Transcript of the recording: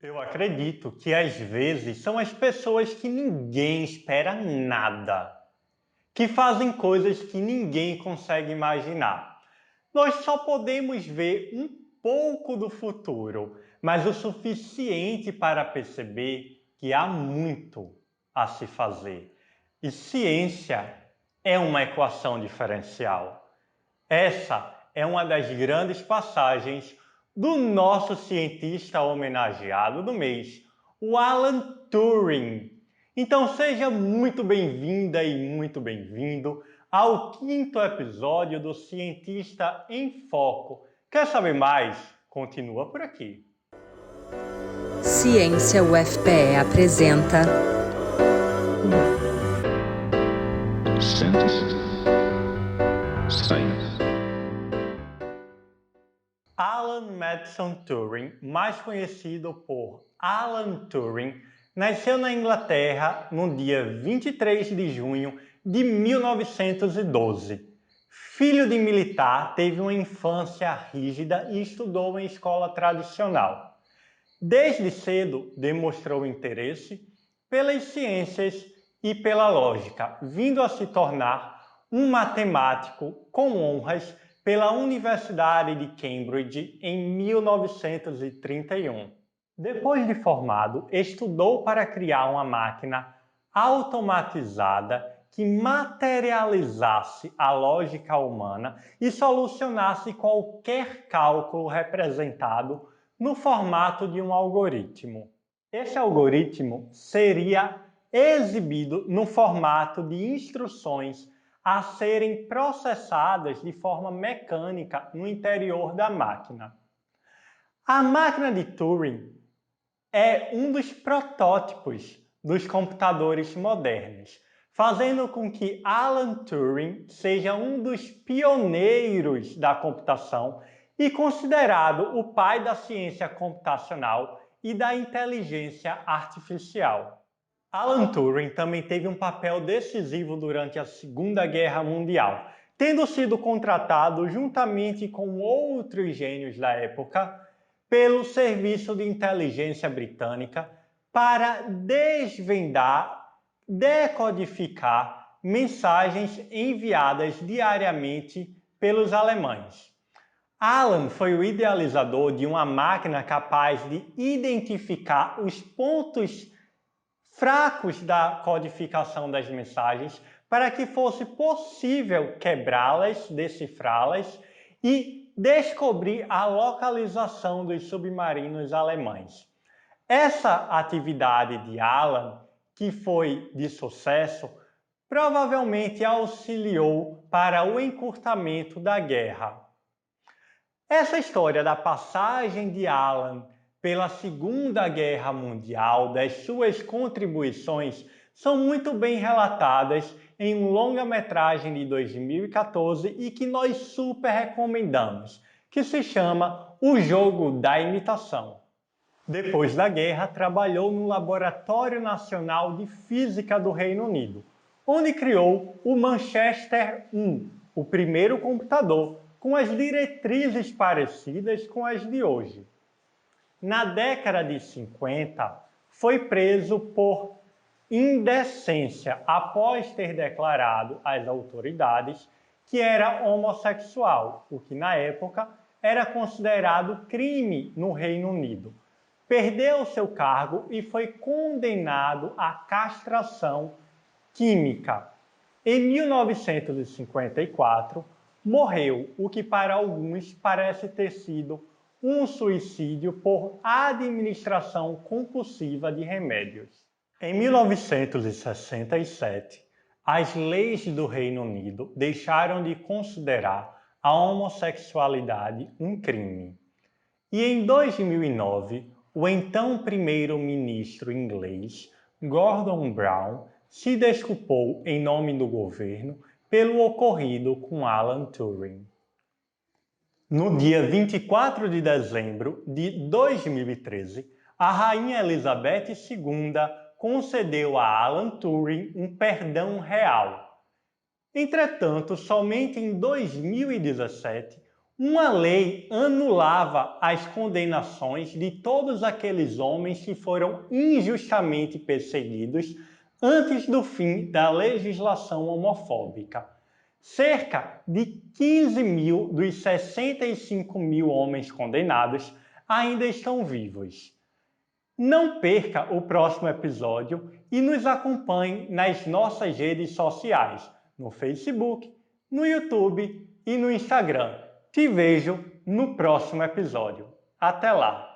Eu acredito que às vezes são as pessoas que ninguém espera nada, que fazem coisas que ninguém consegue imaginar. Nós só podemos ver um pouco do futuro, mas o suficiente para perceber que há muito a se fazer. E ciência é uma equação diferencial. Essa é uma das grandes passagens do nosso cientista homenageado do mês, o Alan Turing. Então seja muito bem-vinda e muito bem-vindo ao quinto episódio do Cientista em Foco. Quer saber mais? Continua por aqui. Ciência UFPE apresenta Science. Alan Madison Turing, mais conhecido por Alan Turing, nasceu na Inglaterra no dia 23 de junho de 1912. Filho de militar, teve uma infância rígida e estudou em escola tradicional. Desde cedo demonstrou interesse pelas ciências e pela lógica, vindo a se tornar um matemático com honras pela Universidade de Cambridge em 1931. Depois de formado, estudou para criar uma máquina automatizada que materializasse a lógica humana e solucionasse qualquer cálculo representado no formato de um algoritmo. Esse algoritmo seria exibido no formato de instruções a serem processadas de forma mecânica no interior da máquina. A máquina de Turing é um dos protótipos dos computadores modernos, fazendo com que Alan Turing seja um dos pioneiros da computação e considerado o pai da ciência computacional e da inteligência artificial. Alan Turing também teve um papel decisivo durante a Segunda Guerra Mundial, tendo sido contratado juntamente com outros gênios da época pelo Serviço de Inteligência Britânica para desvendar, decodificar mensagens enviadas diariamente pelos alemães. Alan foi o idealizador de uma máquina capaz de identificar os pontos fracos da codificação das mensagens para que fosse possível quebrá-las, decifrá-las e descobrir a localização dos submarinos alemães. Essa atividade de Alan, que foi de sucesso, provavelmente auxiliou para o encurtamento da guerra. Essa história da passagem de Alan pela Segunda Guerra Mundial, das suas contribuições, são muito bem relatadas em um longa-metragem de 2014 e que nós super recomendamos, que se chama O Jogo da Imitação. Depois da guerra, trabalhou no Laboratório Nacional de Física do Reino Unido, onde criou o Manchester I, o primeiro computador com as diretrizes parecidas com as de hoje. Na década de 50, foi preso por indecência após ter declarado às autoridades que era homossexual, o que na época era considerado crime no Reino Unido. Perdeu seu cargo e foi condenado à castração química. Em 1954, morreu, o que para alguns parece ter sido um suicídio por administração compulsiva de remédios. Em 1967, as leis do Reino Unido deixaram de considerar a homossexualidade um crime. E em 2009, o então primeiro-ministro inglês, Gordon Brown, se desculpou em nome do governo pelo ocorrido com Alan Turing. No dia 24 de dezembro de 2013, a rainha Elizabeth II concedeu a Alan Turing um perdão real. Entretanto, somente em 2017, Uma lei anulava as condenações de todos aqueles homens que foram injustamente perseguidos antes do fim da legislação homofóbica. Cerca de 15 mil dos 65 mil homens condenados ainda estão vivos. Não perca o próximo episódio e nos acompanhe nas nossas redes sociais, no Facebook, no YouTube e no Instagram. Te vejo no próximo episódio. Até lá!